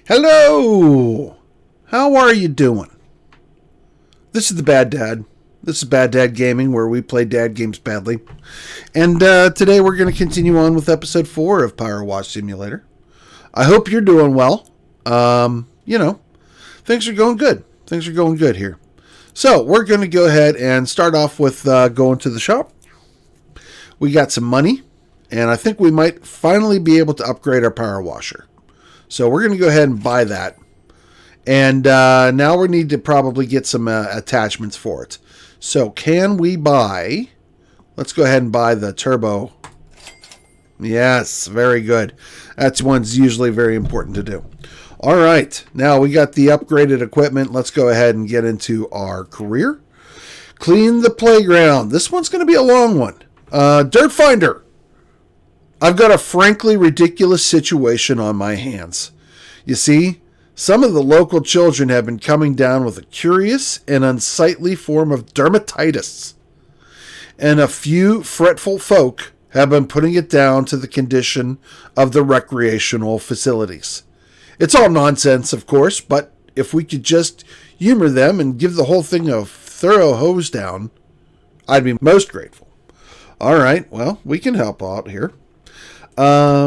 Hello! How are you doing? This is the Bad Dad. This is BadDad Gaming, where we play dad games badly. And today we're going to continue on with episode 4 of POWERWASH Simulator. I hope you're doing well. Things are going good. Things are going good here. So we're going to go ahead and start off with going to the shop. We got some money, and I think we might finally be able to upgrade our power washer. So we're going to go ahead and buy that. And now we need to probably get some attachments for it. So can we buy... Let's go ahead and buy the turbo. Yes, very good. That's one's usually very important to do. All right, now we got the upgraded equipment. Let's go ahead and get into our career. Clean the playground. This one's going to be a long one. Dirt Finder. I've got a frankly ridiculous situation on my hands. You see, some of the local children have been coming down with a curious and unsightly form of dermatitis. And a few fretful folk have been putting it down to the condition of the recreational facilities. It's all nonsense, of course, but if we could just humor them and give the whole thing a thorough hose down, I'd be most grateful. All right, well, we can help out here.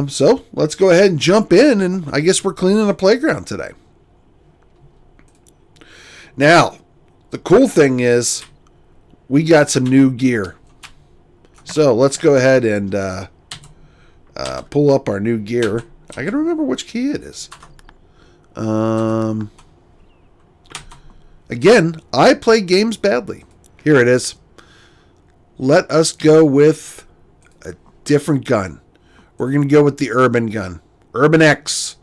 So let's go ahead and jump in, and I guess we're cleaning the playground today. Now, the cool thing is we got some new gear. So let's go ahead and pull up our new gear. I gotta remember which key it is. Again, I play games badly. Here it is. Let us go with a different gun. We're going to go with the Urban gun. Urban X.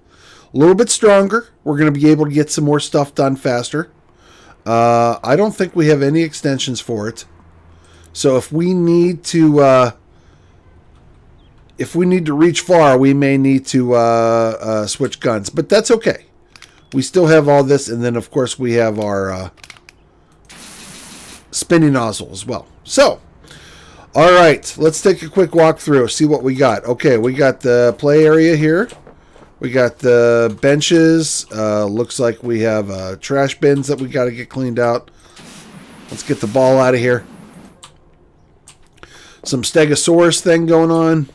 A little bit stronger. We're going to be able to get some more stuff done faster. I don't think we have any extensions for it. So if we need to reach far, we may need to switch guns. But that's okay. We still have all this, and then of course we have our spinning nozzle as well. So, all right, let's take a quick walk through, see what we got. Okay, we got the play area here. We got the benches. Looks like we have trash bins that we got to get cleaned out. Let's get the ball out of here. Some Stegosaurus thing going on.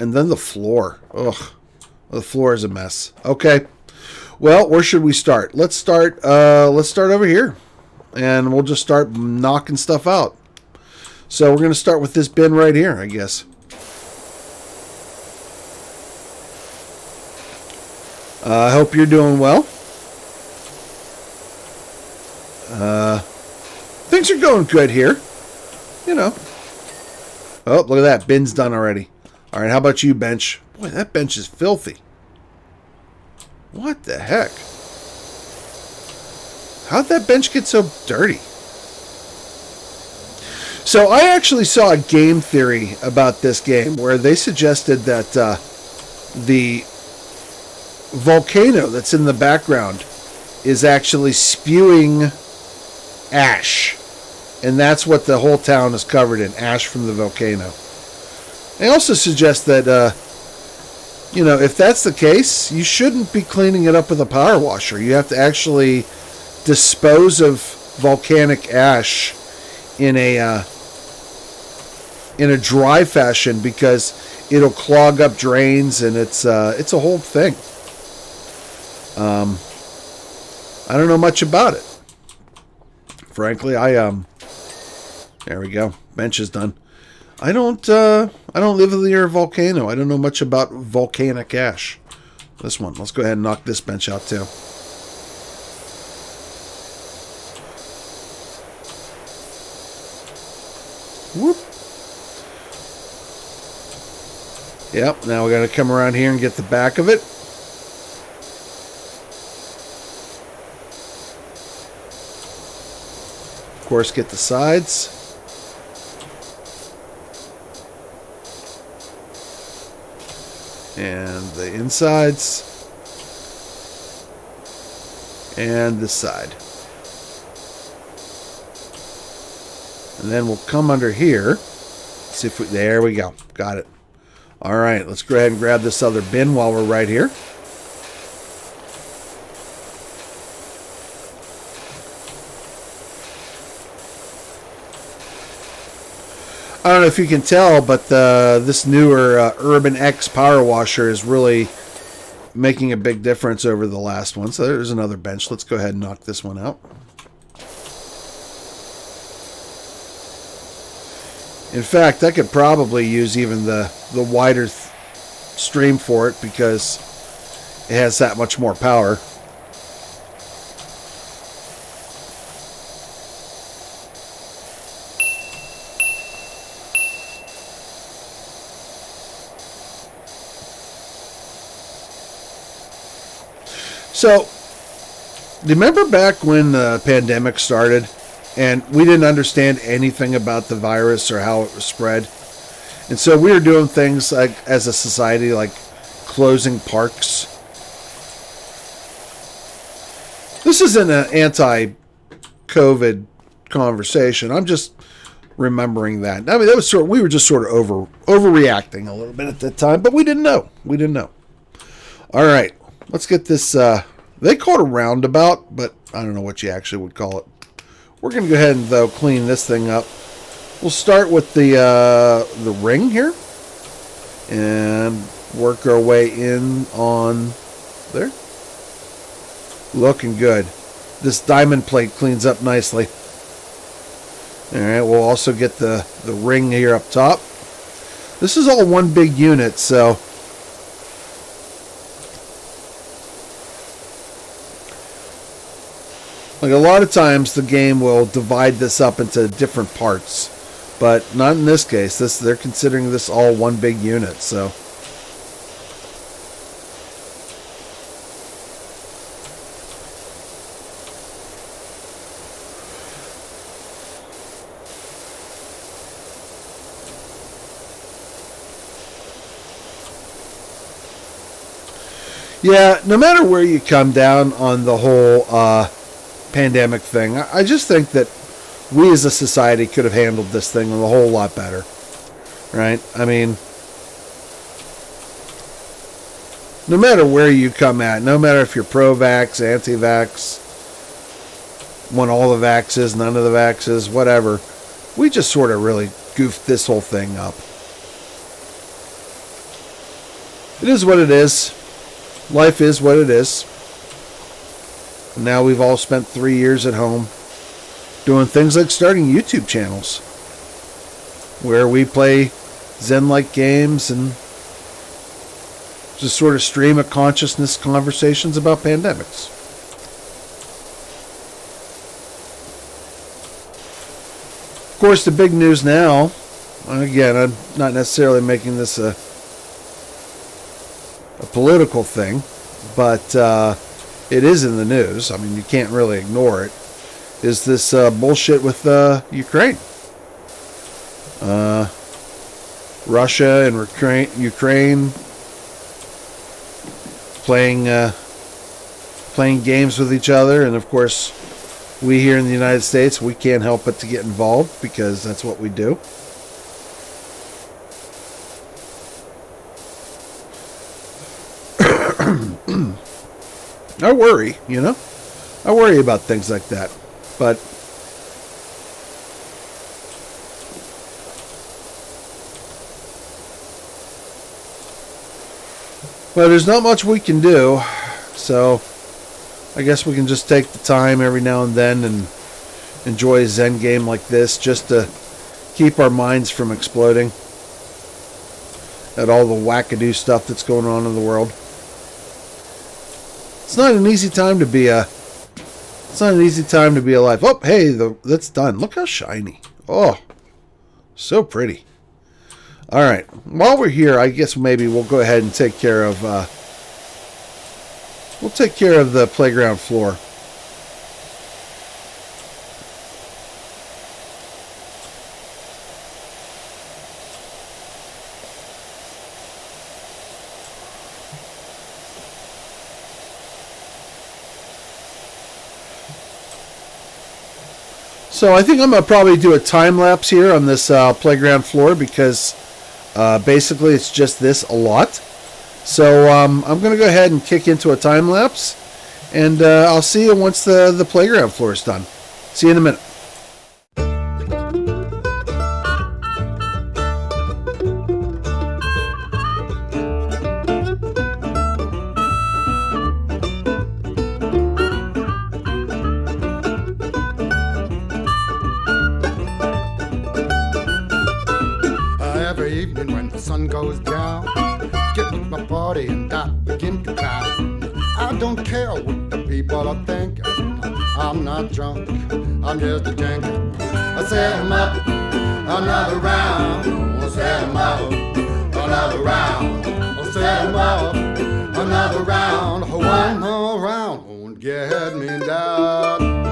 And then the floor. Ugh. The floor is a mess. Okay. Well, where should we start? Let's start over here. And we'll just start knocking stuff out. So we're going to start with this bin right here, I guess. I hope you're doing well. Things are going good here. You know. Oh, look at that. Bin's done already. All right, how about you, bench? Boy, that bench is filthy. What the heck? How'd that bench get so dirty? So I actually saw a game theory about this game where they suggested that the volcano that's in the background is actually spewing ash. And that's what the whole town is covered in, ash from the volcano. They also suggest that, if that's the case, you shouldn't be cleaning it up with a power washer. You have to actually dispose of volcanic ash in a dry fashion, because it'll clog up drains, and it's a whole thing. I don't know much about it. Frankly, there we go. Bench is done. I don't live near a volcano. I don't know much about volcanic ash. This one. Let's go ahead and knock this bench out too. Whoop. Yep, now we got to come around here and get the back of it. Of course, get the sides. And the insides. And this side. And then we'll come under here. See if we, there we go. Got it. All right, let's go ahead and grab this other bin while we're right here. I don't know if you can tell, but this newer Urban X power washer is really making a big difference over the last one. So there's another bench. Let's go ahead and knock this one out. In fact, I could probably use even the wider stream for it because it has that much more power. So, remember back when the pandemic started and we didn't understand anything about the virus or how it was spread? And so we were doing things like, as a society, like closing parks. This isn't an anti-COVID conversation. I'm just remembering that. I mean, that was we were just sort of overreacting a little bit at that time, but we didn't know. We didn't know. All right, let's get this. They call it a roundabout, but I don't know what you actually would call it. We're going to go ahead and, though, clean this thing up. We'll start with the ring here and work our way in on there. Looking good. This diamond plate cleans up nicely. All right, we'll also get the ring here up top. This is all one big unit, so like a lot of times the game will divide this up into different parts, but not in this case. They're considering this all one big unit, so yeah, no matter where you come down on the whole pandemic thing, I just think that we as a society could have handled this thing a whole lot better, right? I mean, no matter where you come at, no matter if you're pro-vax, anti-vax, want all the vaxes, none of the vaxes, whatever, we just sort of really goofed this whole thing up. It is what it is. Life is what it is. Now we've all spent 3 years at home doing things like starting YouTube channels where we play Zen-like games and just sort of stream of consciousness conversations about pandemics. Of course, the big news now, and again, I'm not necessarily making this a political thing, but it is in the news. I mean, you can't really ignore it. Is this bullshit with Ukraine? Russia and Ukraine playing games with each other, and of course, we here in the United States, we can't help but to get involved because that's what we do. I worry, you know? I worry about things like that. But there's not much we can do. So I guess we can just take the time every now and then and enjoy a Zen game like this just to keep our minds from exploding at all the wackadoo stuff that's going on in the world. It's not an easy time to be alive. Oh, hey, that's done. Look how shiny. Oh, so pretty. All right. While we're here, I guess maybe we'll go ahead and take care of the playground floor. So I think I'm going to probably do a time lapse here on this playground floor because basically it's just this a lot. So I'm going to go ahead and kick into a time lapse, and I'll see you once the playground floor is done. See you in a minute. goes down, get with my party and I begin to clown. I don't care what the people are thinking. I'm not drunk, I'm just a drinking. I set 'em up, another round. I set 'em up, another round. I set 'em up, another round. One more round won't get me down.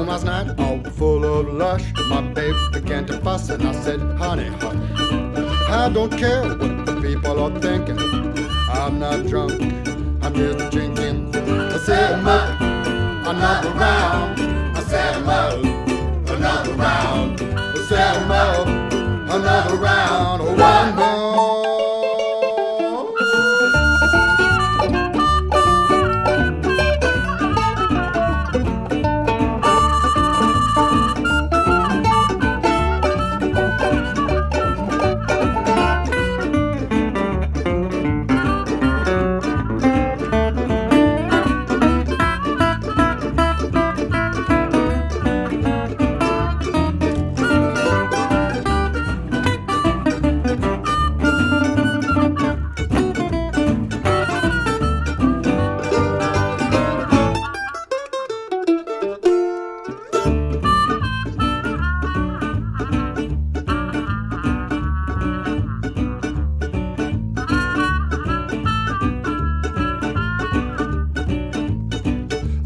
Last night, all full of lush. My babe began to fuss and I said, honey, hush. I don't care what the people are thinking. I'm not drunk, I'm just drinking. I set 'em up, another round. I set 'em up, another round. I set 'em up, another round. One more.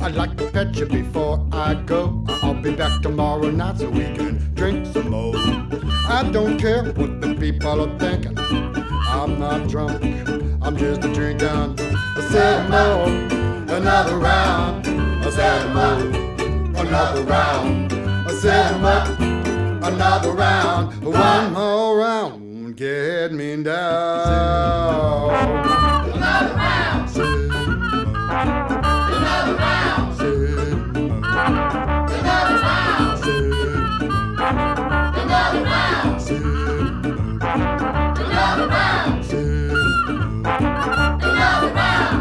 I'd like to pet you before I go. I'll be back tomorrow night so we can drink some more. I don't care what the people are thinking. I'm not drunk, I'm just drinking. I said more, another round. I said more, another round. I said more, another round. One more round won't get me down. Another round. Another round. Another round. Another round. Another round. Another round.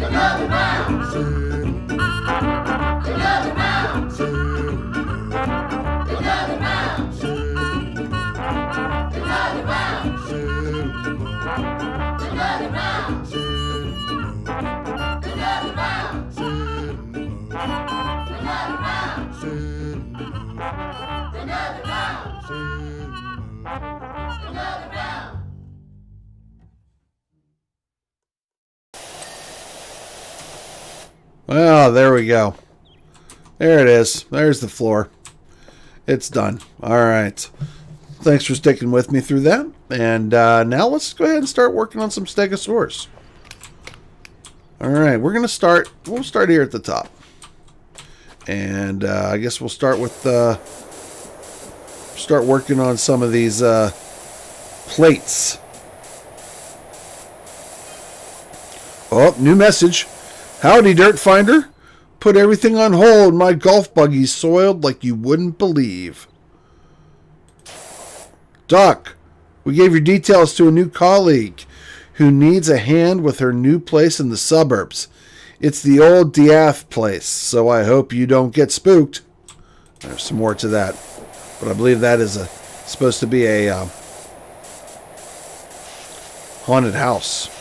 Another round. Another round. Another round. Another round. Another round. Another round. Another round. Another round. Another round. Another round. Well, there we go. There it is. There's the floor. It's done. All right. Thanks for sticking with me through that. And now let's go ahead and start working on some stegosaurs. All right, we'll start here at the top. And I guess we'll start with start working on some of these plates. Oh, new message. Howdy, Dirt Finder. Put everything on hold. My golf buggy's soiled like you wouldn't believe. Doc, we gave your details to a new colleague who needs a hand with her new place in the suburbs. It's the old Diath place, so I hope you don't get spooked. There's some more to that, but I believe that is supposed to be a haunted house.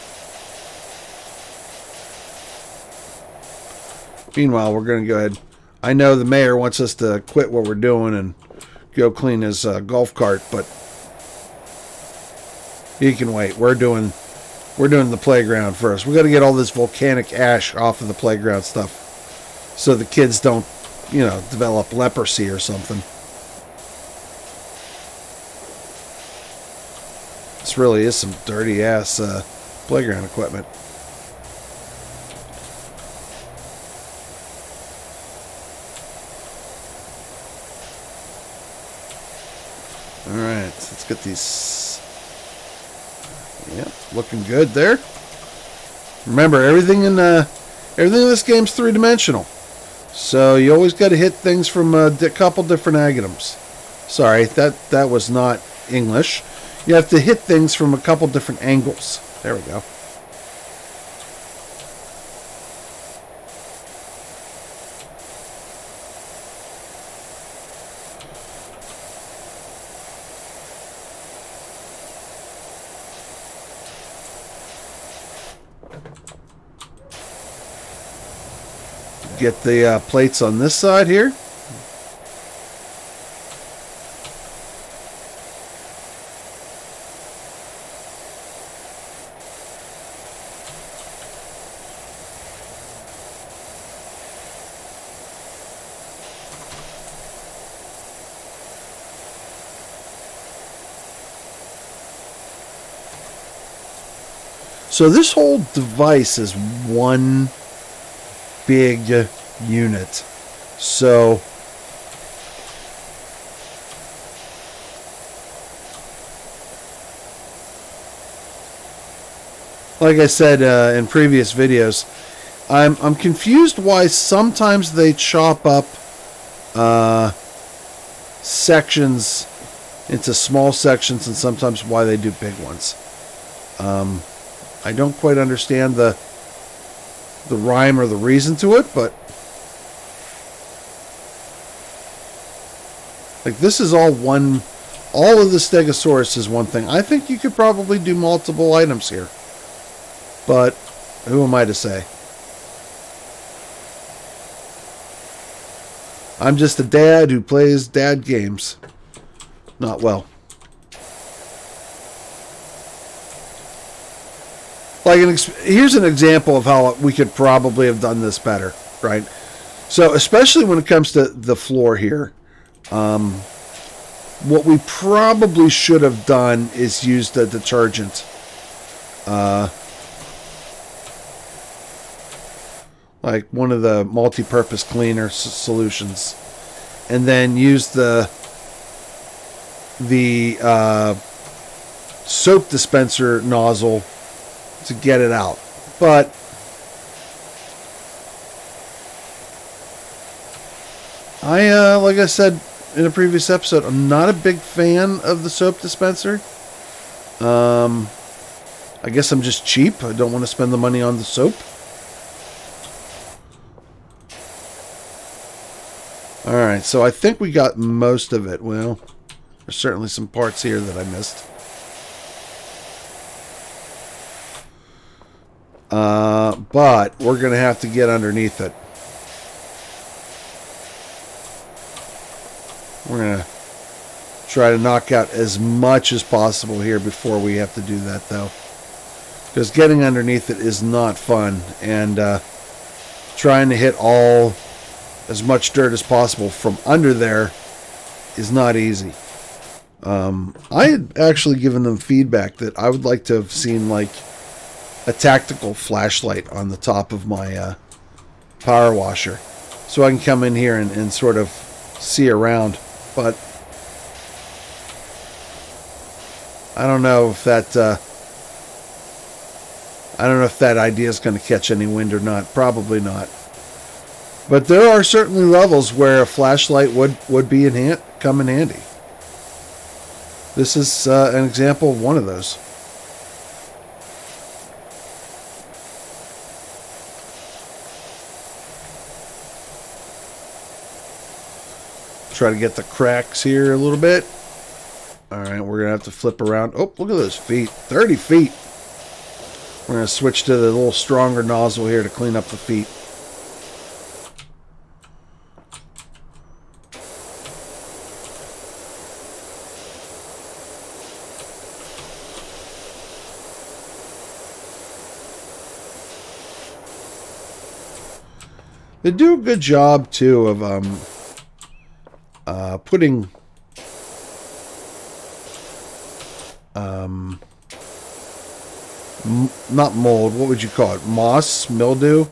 Meanwhile, we're going to go ahead. I know the mayor wants us to quit what we're doing and go clean his golf cart, but he can wait. We're doing the playground first. We got to get all this volcanic ash off of the playground stuff, so the kids don't, develop leprosy or something. This really is some dirty ass playground equipment. All right, let's get these. Yep, looking good there. Remember, everything in this game's three-dimensional, so you always got to hit things from a couple different items. Sorry, that was not English. You have to hit things from a couple different angles. There we go. Get the plates on this side here. So this whole device is one big unit. So like I said in previous videos, I'm confused why sometimes they chop up sections into small sections and sometimes why they do big ones. I don't quite understand the rhyme or the reason to it, but like this is all one. All of the Stegosaurus is one thing. I think you could probably do multiple items here, but who am I to say? I'm just a dad who plays dad games. Not well. Like here's an example of how we could probably have done this better, right? So especially when it comes to the floor here, what we probably should have done is used a detergent. Like one of the multi-purpose cleaner solutions, and then use the soap dispenser nozzle to get it out. But like I said in a previous episode, I'm not a big fan of the soap dispenser. I guess I'm just cheap. I don't want to spend the money on the soap. Alright, so I think we got most of it. Well, there's certainly some parts here that I missed. But we're going to have to get underneath it. We're going to try to knock out as much as possible here before we have to do that, though. Because getting underneath it is not fun. And trying to hit as much dirt as possible from under there is not easy. I had actually given them feedback that I would like to have seen like a tactical flashlight on the top of my power washer, so I can come in here and sort of see around. But I don't know if that idea is going to catch any wind or not. Probably not. But there are certainly levels where a flashlight would come in handy. This is an example of one of those. Try to get the cracks here a little bit. Alright, we're going to have to flip around. Oh, look at those feet. 30 feet. We're going to switch to the little stronger nozzle here to clean up the feet. They do a good job, too, of putting not mold, what would you call it? Moss, mildew,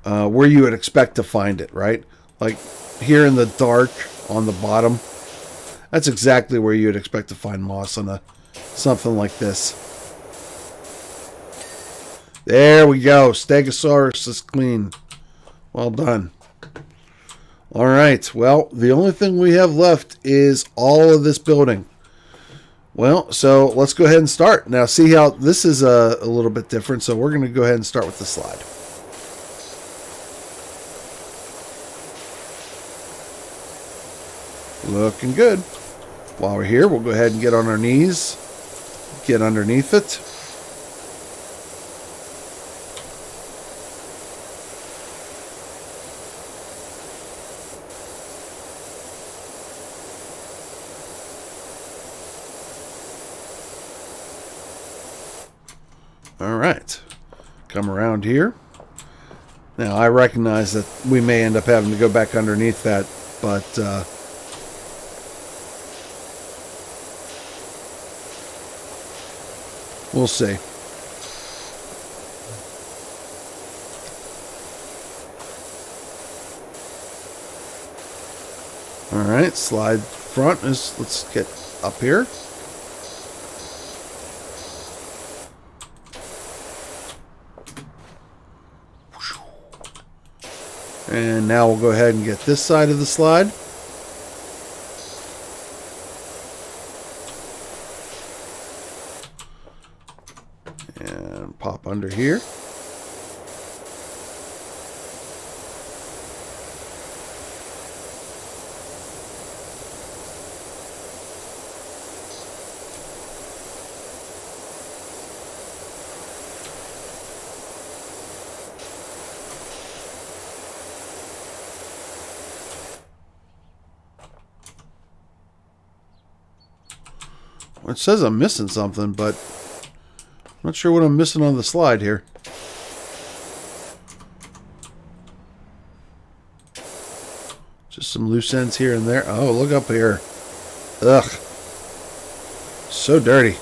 where you would expect to find it, right? Like here in the dark on the bottom. That's exactly where you would expect to find moss on something like this. There we go. Stegosaurus is clean. Well done. Alright, well, the only thing we have left is all of this building. Well, so let's go ahead and start. Now, see how this is a little bit different. So we're going to go ahead and start with the slide. Looking good. While we're here, we'll go ahead and get on our knees, get underneath it. All right, come around here. Now, I recognize that we may end up having to go back underneath that, but we'll see. All right, slide front is, let's get up here. And now we'll go ahead and get this side of the slide. And pop under here. It says I'm missing something, but I'm not sure what I'm missing on the slide here. Just some loose ends here and there. Oh, look up here. Ugh. So dirty.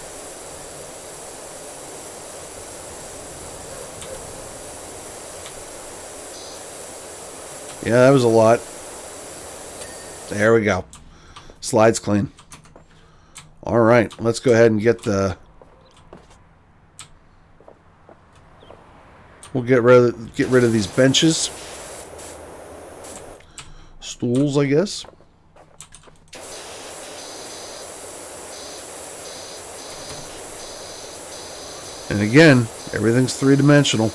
Yeah, that was a lot. There we go. Slide's clean. All right, let's go ahead and get the... We'll get rid of these benches. Stools, I guess. And again, everything's three-dimensional.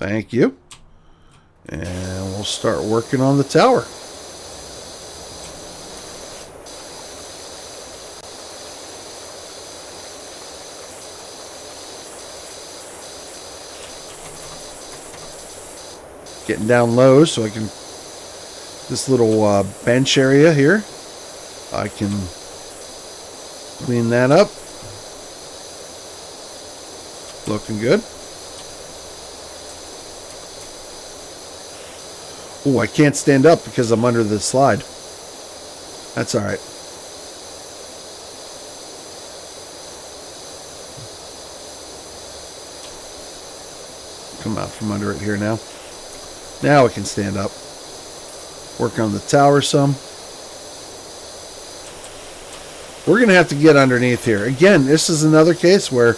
Thank you. And we'll start working on the tower. Getting down low so I can, this little bench area here, I can clean that up. Looking good. Oh, I can't stand up because I'm under the slide. That's all right. Come out from under it here now. Now I can stand up. Work on the tower some. We're going to have to get underneath here. Again, this is another case where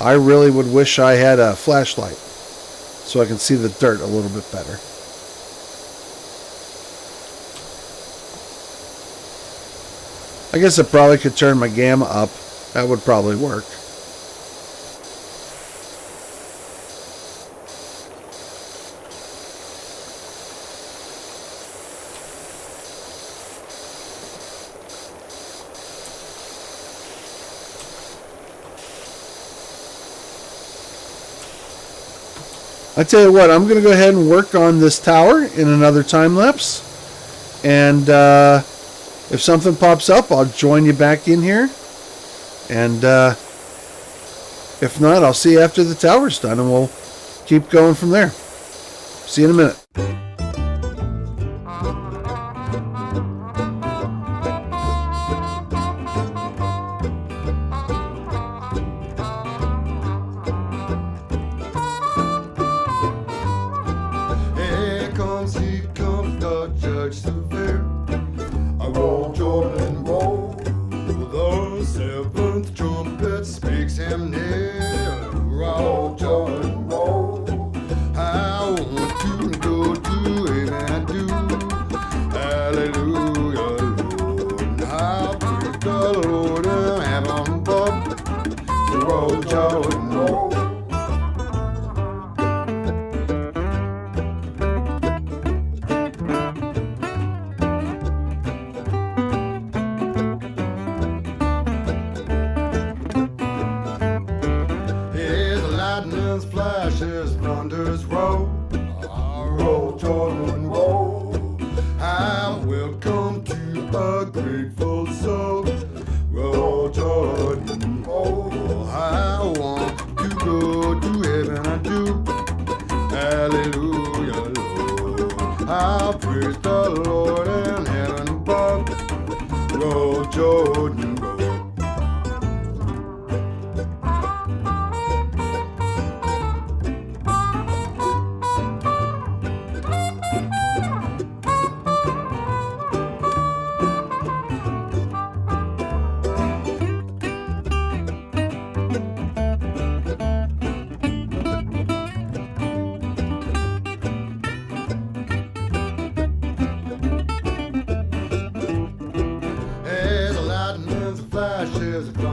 I really would wish I had a flashlight so I can see the dirt a little bit better. I guess I probably could turn my gamma up. That would probably work. I tell you what, I'm going to go ahead and work on this tower in another time lapse. And if something pops up, I'll join you back in here. And if not, I'll see you after the tower's done, and we'll keep going from there. See you in a minute. Here comes the judge severe. I roll, Jordan, roll. The seventh trumpet speaks him near. Roll, Jordan, roll. I want to go to and I do.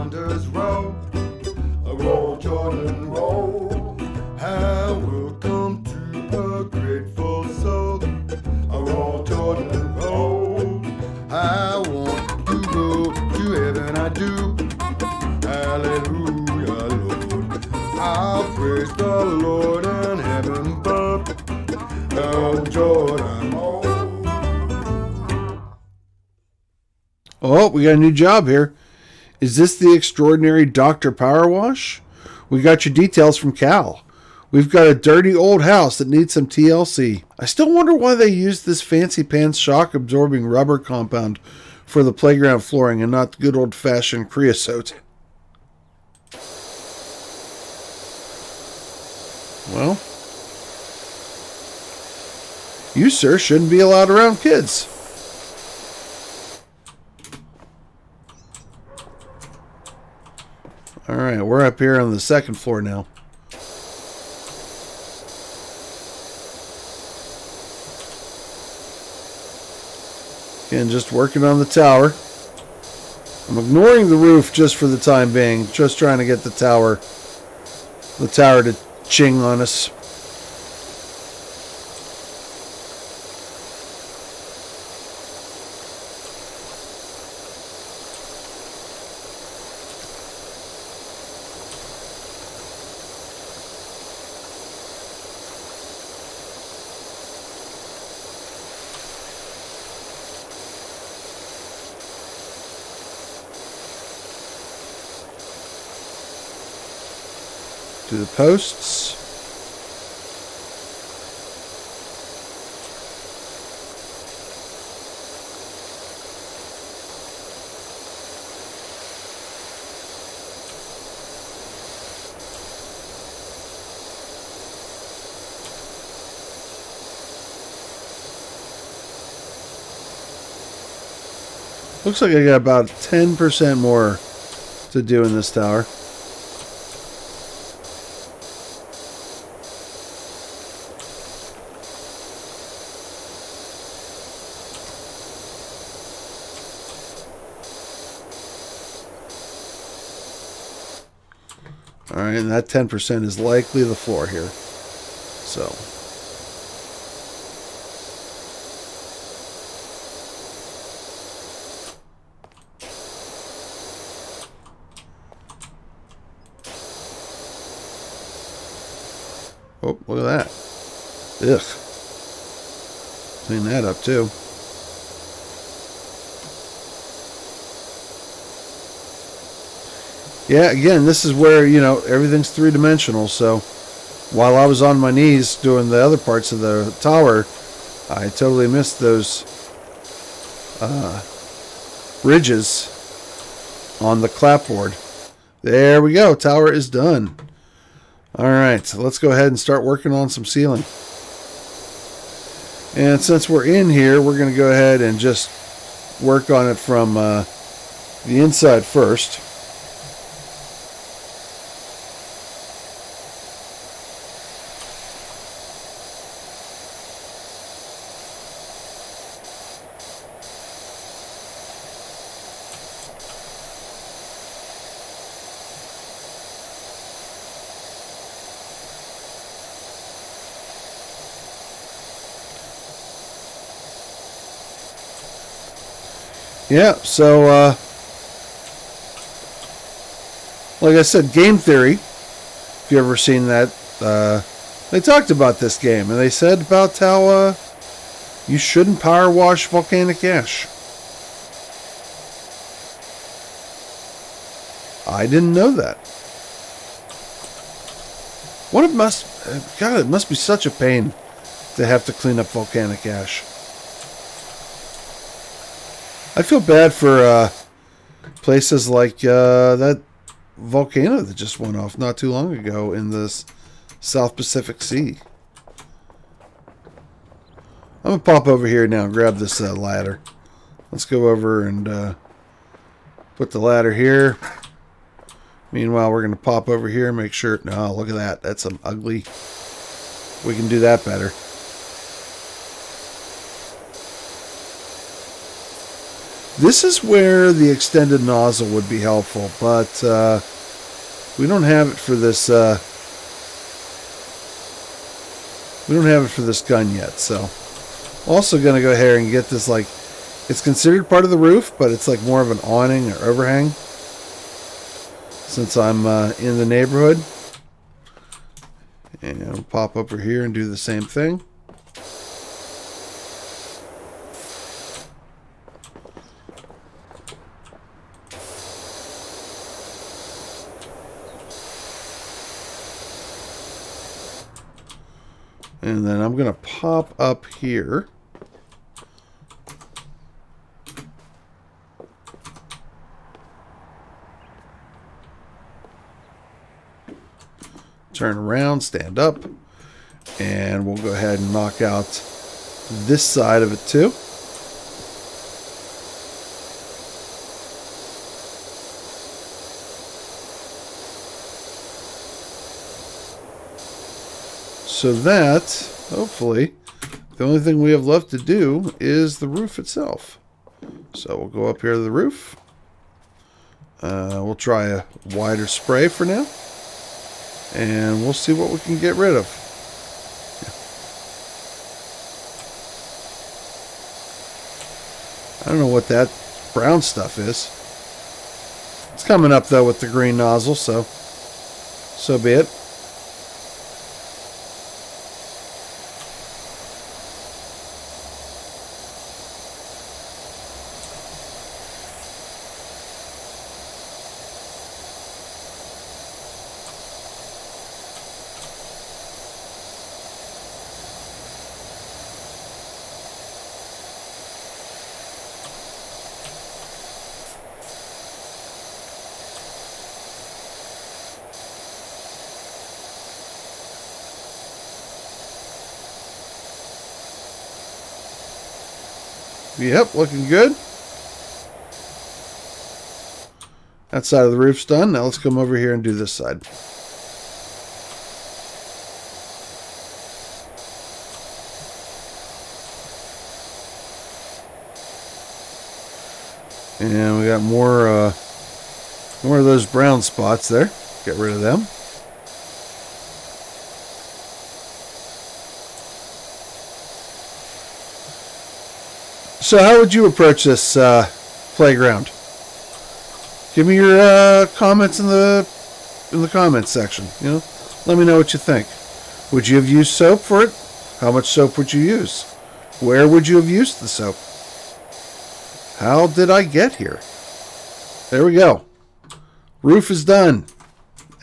Saunders row. Roll, Jordan, roll. How welcome to a grateful soul. Roll, Jordan, roll. I want to go to heaven, I do. Hallelujah, Lord. I'll praise the Lord in heaven above. Oh, Jordan, oh. Oh, we got a new job here. Is this the extraordinary Dr. Powerwash? We got your details from Cal. We've got a dirty old house that needs some TLC. I still wonder why they used this fancy pants shock absorbing rubber compound for the playground flooring and not the good old fashioned creosote. Well, you, sir, shouldn't be allowed around kids. Alright, we're up here on the second floor now. Again, just working on the tower. I'm ignoring the roof just for the time being. Just trying to get the tower to ching on us. To the posts. Looks like I got about 10% more to do in this tower. Alright, and that 10% is likely the floor here. So. Oh, look at that. Ugh. Clean that up too. Yeah, again, this is where, you know, everything's three-dimensional, so while I was on my knees doing the other parts of the tower, I totally missed those ridges on the clapboard. There we go. Tower is done. All right, so let's go ahead and start working on some ceiling. And since we're in here, we're going to go ahead and just work on it from the inside first. Yeah, so, like I said, game theory, if you've ever seen that, they talked about this game, and they said about how you shouldn't power wash volcanic ash. I didn't know that. What it must, God, it must be such a pain to have to clean up volcanic ash. I feel bad for places like that volcano that just went off not too long ago in the South Pacific Sea. I'm going to pop over here now and grab this ladder. Let's go over and put the ladder here. Meanwhile, we're going to pop over here and make sure... No, look at that. That's some ugly... We can do that better. This is where the extended nozzle would be helpful, but we don't have it for this. We don't have it for this gun yet, so also going to go ahead and get this. Like, it's considered part of the roof, but it's like more of an awning or overhang since I'm in the neighborhood. And I'll pop over here and do the same thing. And then I'm going to pop up here. Turn around, stand up, and we'll go ahead and knock out this side of it too. So that, hopefully, the only thing we have left to do is the roof itself. So we'll go up here to the roof. We'll try a wider spray for now. And we'll see what we can get rid of. I don't know what that brown stuff is. It's coming up though with the green nozzle, so be it. Yep, looking good. That side of the roof's done. Now let's come over here and do this side. And we got more of those brown spots there. Get rid of them. So how would you approach this playground? Give me your comments in the comments section. You know, let me know what you think. Would you have used soap for it? How much soap would you use? Where would you have used the soap? How did I get here? There we go. Roof is done.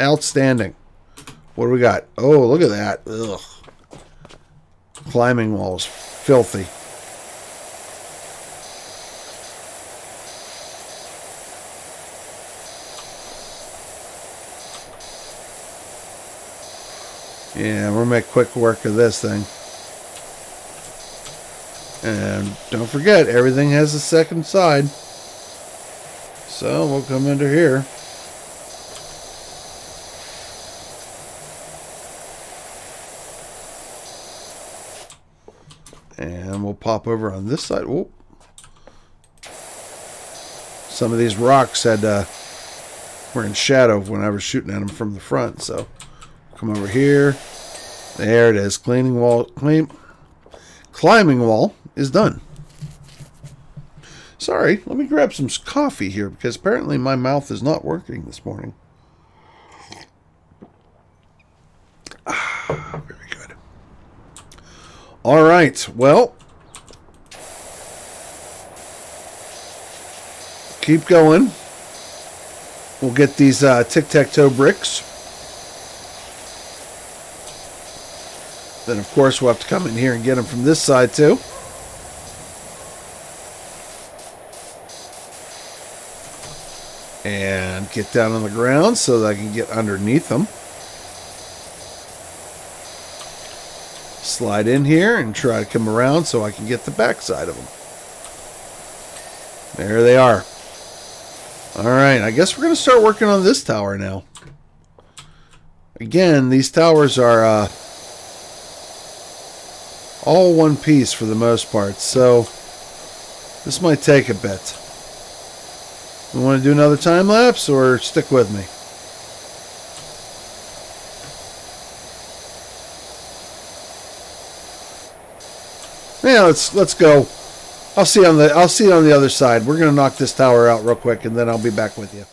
Outstanding. What do we got? Oh, look at that. Ugh. Climbing wall is filthy. Yeah, we'll make quick work of this thing. And don't forget, everything has a second side. So we'll come under here. And we'll pop over on this side. Whoop. Some of these rocks were in shadow when I was shooting at them from the front, so come over here. There it is. Climbing wall is done. Sorry, let me grab some coffee here because apparently my mouth is not working this morning. Very good. All right. Well, keep going. We'll get these tic-tac-toe bricks. Then, of course, we'll have to come in here and get them from this side, too. And get down on the ground so that I can get underneath them. Slide in here and try to come around so I can get the back side of them. There they are. Alright, I guess we're going to start working on this tower now. Again, these towers are all one piece for the most part, so this might take a bit. We want to do another time lapse or stick with me? Yeah, let's go. I'll see you on the other side. We're gonna knock this tower out real quick, and then I'll be back with you.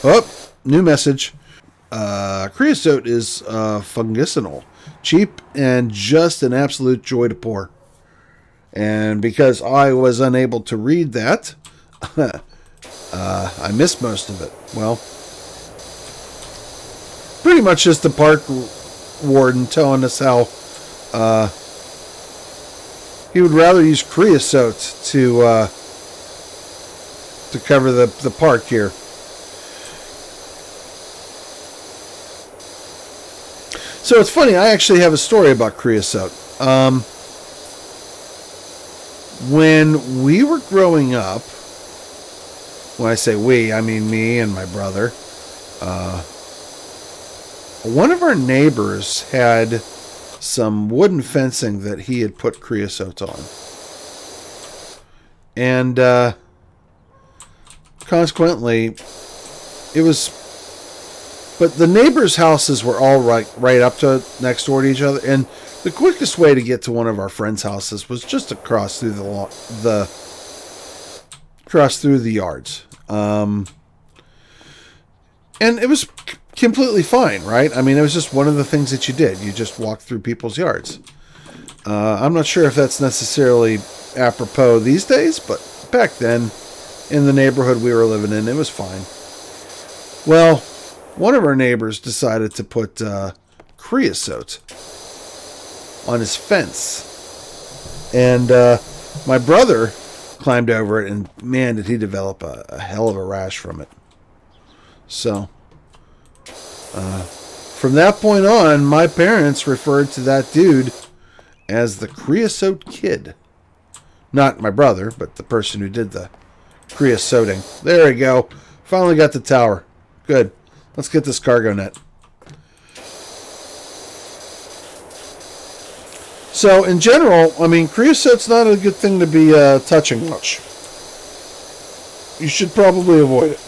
Oh, new message. Creosote is fungicinol, cheap and just an absolute joy to pour. And because I was unable to read that, I missed most of it. Well, pretty much just the park warden telling us how he would rather use creosote to cover the park here. So it's funny, I actually have a story about creosote. When we were growing up, when I say we, I mean me and my brother, one of our neighbors had some wooden fencing that he had put creosote on. And consequently, it was... But the neighbors' houses were all right up to next door to each other, and the quickest way to get to one of our friends' houses was just to cross through the yards, and it was completely fine, right? I mean, it was just one of the things that you did. You just walked through people's yards. I'm not sure if that's necessarily apropos these days, but back then, in the neighborhood we were living in, it was fine. Well, one of our neighbors decided to put creosote on his fence. And my brother climbed over it, and man, did he develop a hell of a rash from it. So, from that point on, my parents referred to that dude as the Creosote Kid. Not my brother, but the person who did the creosoting. There we go. Finally got the tower. Good. Let's get this cargo net. So, in general, I mean, creosote's not a good thing to be touching much. You should probably avoid it.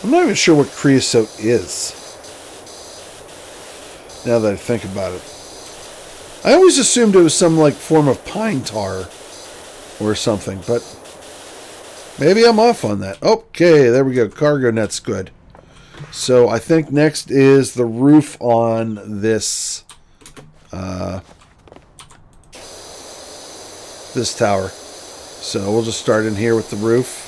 I'm not even sure what creosote is, now that I think about it. I always assumed it was some like form of pine tar or something, but maybe I'm off on that. Okay, there we go. Cargo net's good. So I think next is the roof on this this tower. So we'll just start in here with the roof.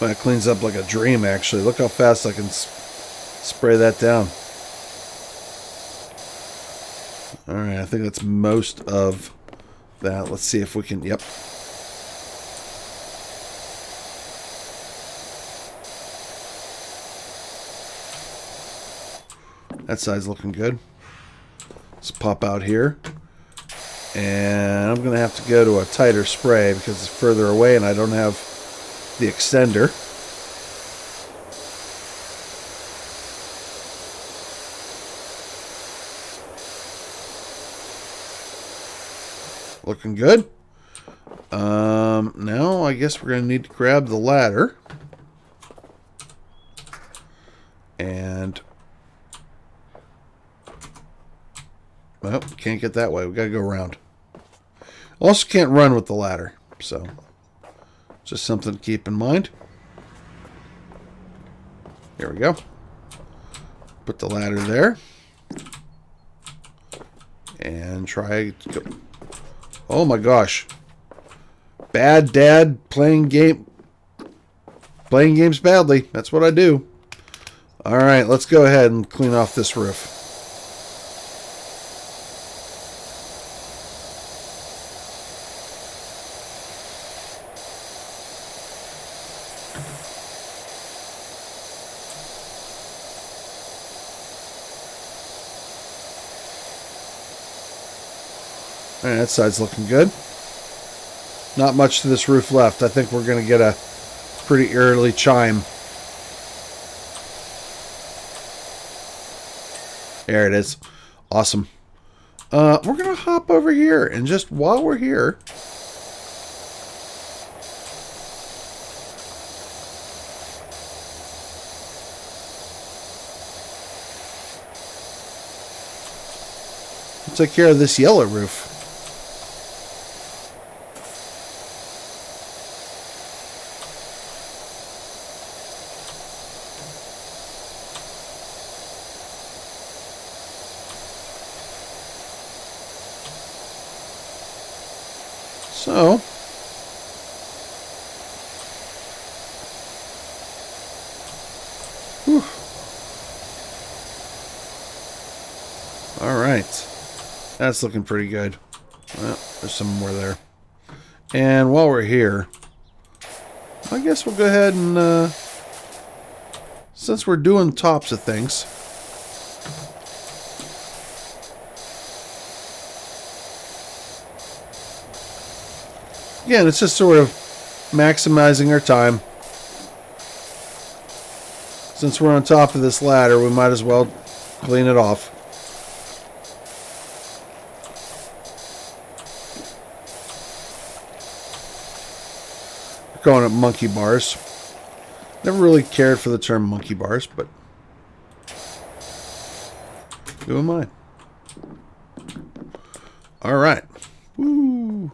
That cleans up like a dream, actually. Look how fast I can spray that down. Alright, I think that's most of that. Let's see if we can... Yep. That side's looking good. Let's pop out here. And I'm going to have to go to a tighter spray because it's further away and I don't have the extender. Looking good. Now I guess we're going to need to grab the ladder. And... well, can't get that way. We got to go around. Also can't run with the ladder. So, just something to keep in mind. Here we go. Put the ladder there. And try to go. Oh my gosh. Bad dad playing games badly. That's what I do. Alright, let's go ahead and clean off this roof. Alright, that side's looking good. Not much to this roof left. I think we're going to get a pretty early chime. There it is. Awesome. We're going to hop over here, and just while we're here... we'll take care of this yellow roof. So, whew. All right, that's looking pretty good. Well, there's some more there. And while we're here, I guess we'll go ahead and, since we're doing tops of things, again, it's just sort of maximizing our time. Since we're on top of this ladder, we might as well clean it off. We're calling it monkey bars. Never really cared for the term monkey bars, but who am I? All right. Woo.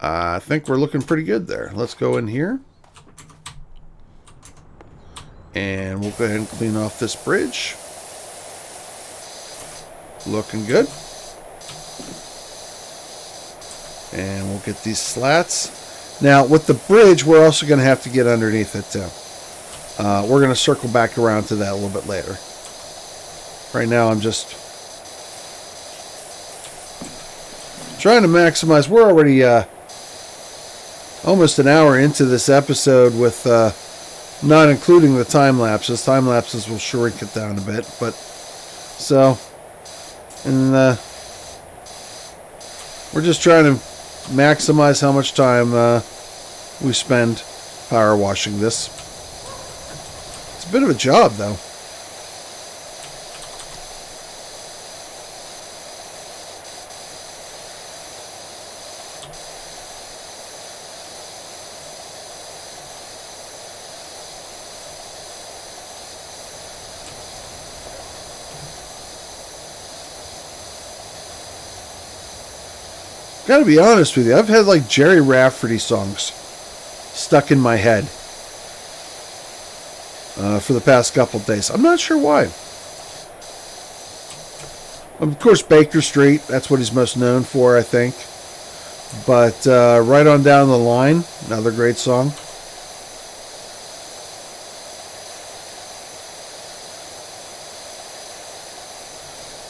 I think we're looking pretty good there. Let's go in here. And we'll go ahead and clean off this bridge. Looking good. And we'll get these slats. Now, with the bridge, we're also going to have to get underneath it, too. We're going to circle back around to that a little bit later. Right now, I'm just trying to maximize. We're already almost an hour into this episode with not including the time lapses. Time lapses will shrink it down a bit, but so, and we're just trying to maximize how much time we spend power washing this. It's a bit of a job, though. Gotta be honest with you, I've had like Jerry Rafferty songs stuck in my head for the past couple of days. I'm not sure why. Of course, Baker Street, that's what he's most known for, I think. But right on down the line, another great song.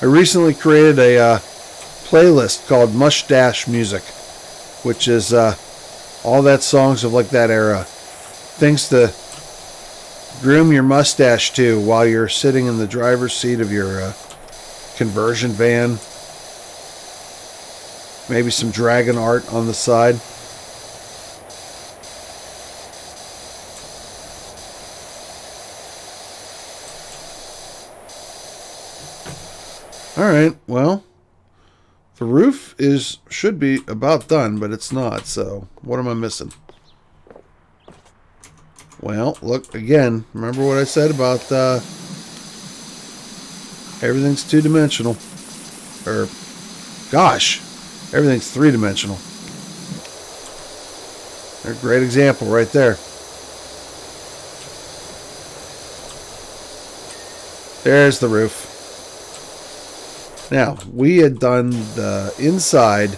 I recently created a playlist called Mustache Music, which is all that songs of like that era, things to groom your mustache to while you're sitting in the driver's seat of your conversion van. Maybe some dragon art on the side. All right, well, the roof should be about done, but it's not, so what am I missing? Well, look, again, remember what I said about everything's two-dimensional. Or, gosh, everything's three-dimensional. A great example right there. There's the roof. Now, we had done the inside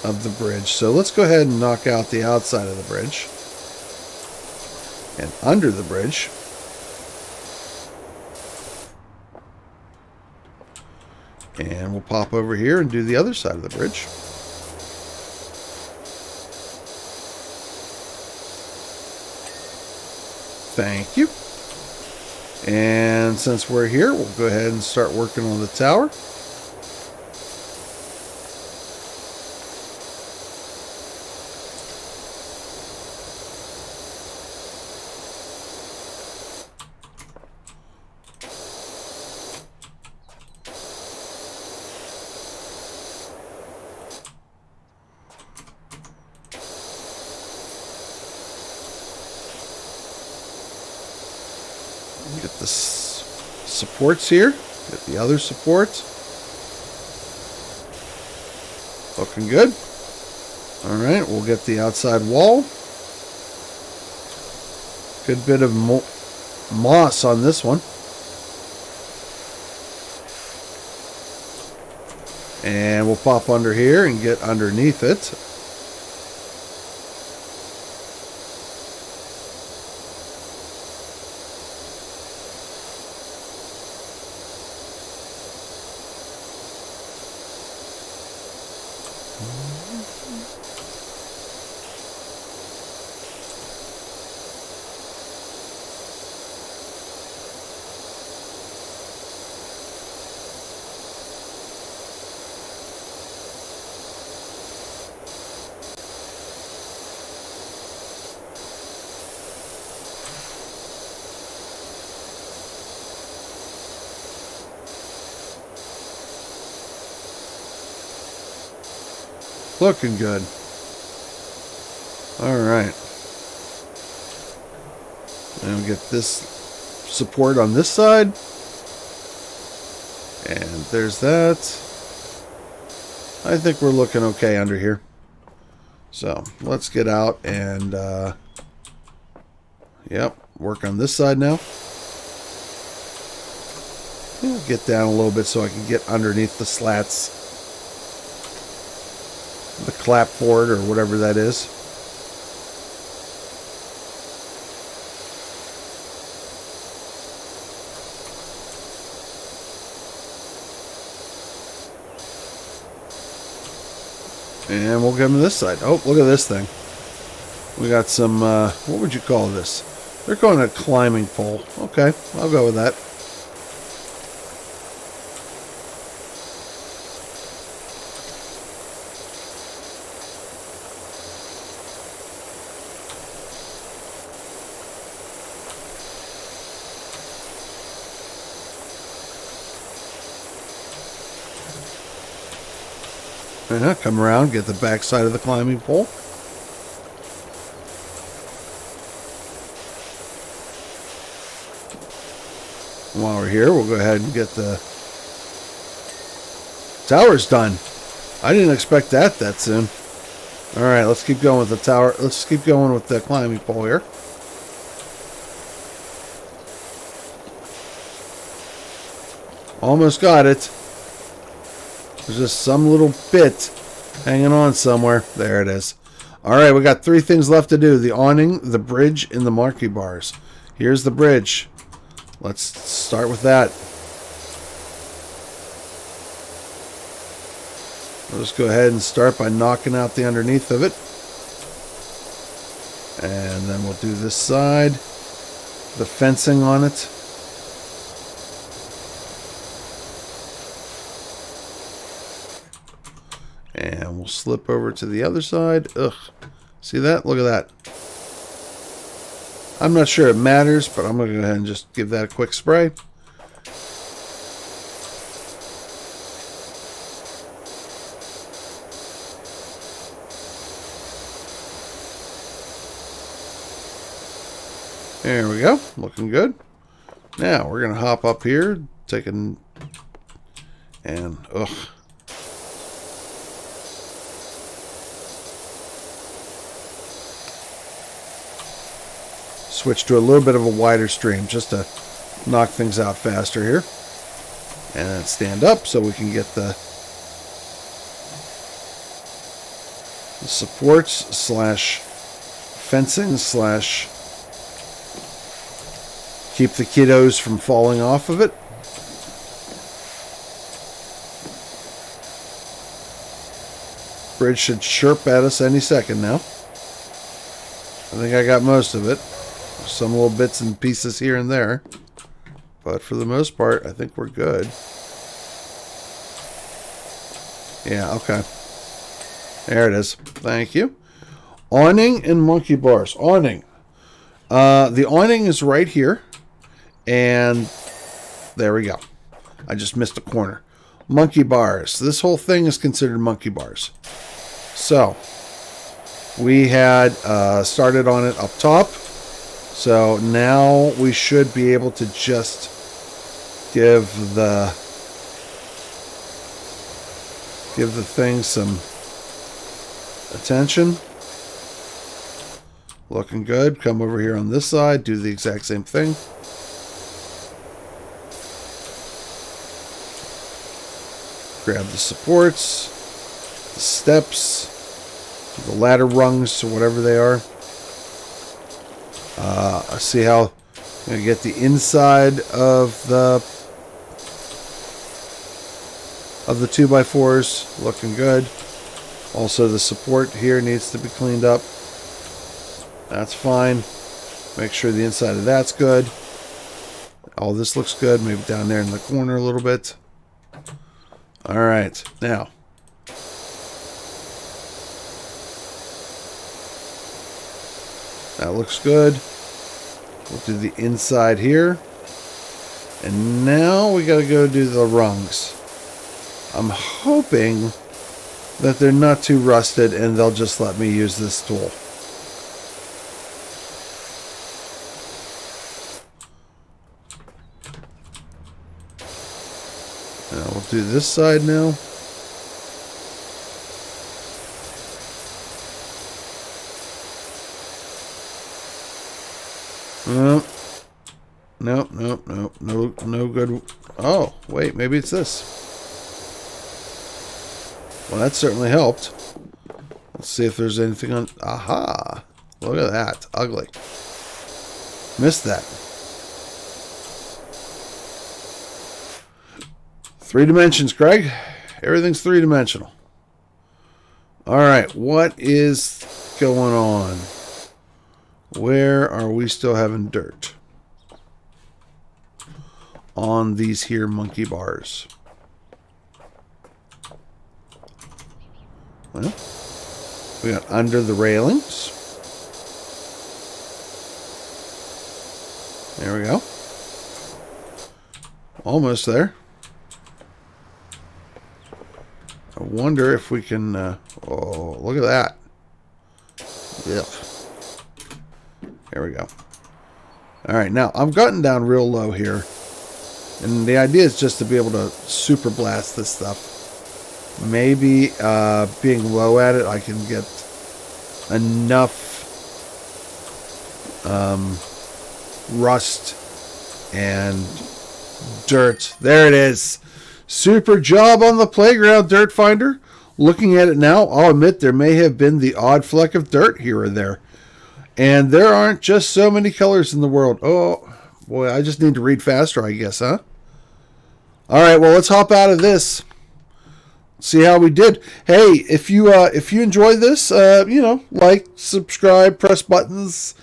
of the bridge, so let's go ahead and knock out the outside of the bridge. And under the bridge, and we'll pop over here and do the other side of the bridge. Thank you. And since we're here, we'll go ahead and start working on the tower. Get the supports here. Get the other supports. Looking good. Alright, we'll get the outside wall. Good bit of moss on this one. And we'll pop under here and get underneath it. Looking good. Alright. And we'll get this support on this side. And there's that. I think we're looking okay under here. So, let's get out and, yep, work on this side now. I'll get down a little bit so I can get underneath the slats. The clapboard or whatever that is. And we'll give them this side. Oh, look at this thing. We got some, what would you call this? They're calling it a climbing pole. Okay, I'll go with that. Come around, get the back side of the climbing pole. While we're here, we'll go ahead and get the towers done. I didn't expect that soon. Alright, let's keep going with the tower. Let's keep going with the climbing pole here. Almost got it. There's just some little bit hanging on somewhere. There it is. Alright, we got 3 things left to do. The awning, the bridge, and the monkey bars. Here's the bridge. Let's start with that. We'll just go ahead and start by knocking out the underneath of it. And then we'll do this side. The fencing on it. And we'll slip over to the other side. Ugh. See that? Look at that. I'm not sure it matters, but I'm going to go ahead and just give that a quick spray. There we go. Looking good. Now, we're going to hop up here, and ugh. Switch to a little bit of a wider stream just to knock things out faster here. And then stand up so we can get the supports slash fencing slash keep the kiddos from falling off of it. Bridge should chirp at us any second now. I think I got most of it. Some little bits and pieces here and there. But for the most part, I think we're good. Yeah, okay. There it is. Thank you. Awning and monkey bars. Awning. The awning is right here. And there we go. I just missed a corner. Monkey bars. This whole thing is considered monkey bars. So, we had started on it up top. So now we should be able to just give the thing some attention. Looking good. Come over here on this side. Do the exact same thing. Grab the supports, the steps, the ladder rungs, or whatever they are. I see how I'm going to get the inside of the 2x4s looking good. Also, the support here needs to be cleaned up. That's fine. Make sure the inside of that's good. All this looks good. Maybe down there in the corner a little bit. All right, now. That looks good. We'll do the inside here. And now we got to go do the rungs. I'm hoping that they're not too rusted and they'll just let me use this tool. Now we'll do this side now. No good. Oh, wait, maybe it's this. Well, that certainly helped. Let's see if there's anything on. Aha! Look at that. Ugly. Missed that. 3 dimensions, Craig. Everything's 3-dimensional. Alright, what is going on? Where are we still having dirt? On these here monkey bars. Well, we got under the railings. There we go. Almost there. I wonder if we can... oh, look at that. Ugh. There we go. Alright, now I've gotten down real low here. And the idea is just to be able to super blast this stuff. Maybe being low at it, I can get enough rust and dirt. There it is. Super job on the playground, Dirt Finder. Looking at it now, I'll admit there may have been the odd fleck of dirt here or there. And there aren't just so many colors in the world. Oh, boy, I just need to read faster, I guess, huh? All right, well, let's hop out of this. See how we did. Hey, if you enjoy this, you know, like, subscribe, press buttons,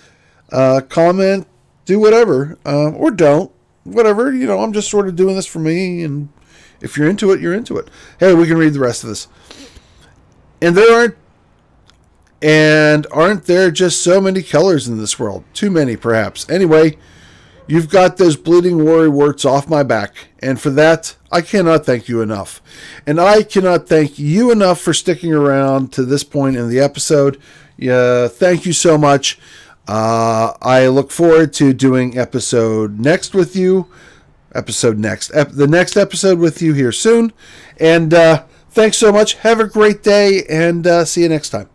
comment, do whatever, or don't. Whatever, you know, I'm just sort of doing this for me, and if you're into it, you're into it. Hey, we can read the rest of this. And aren't there just so many colors in this world? Too many, perhaps. Anyway, you've got those bleeding worry warts off my back, and for that, I cannot thank you enough. And I cannot thank you enough for sticking around to this point in the episode. Thank you so much. I look forward to doing the next episode with you here soon. And thanks so much. Have a great day, and see you next time.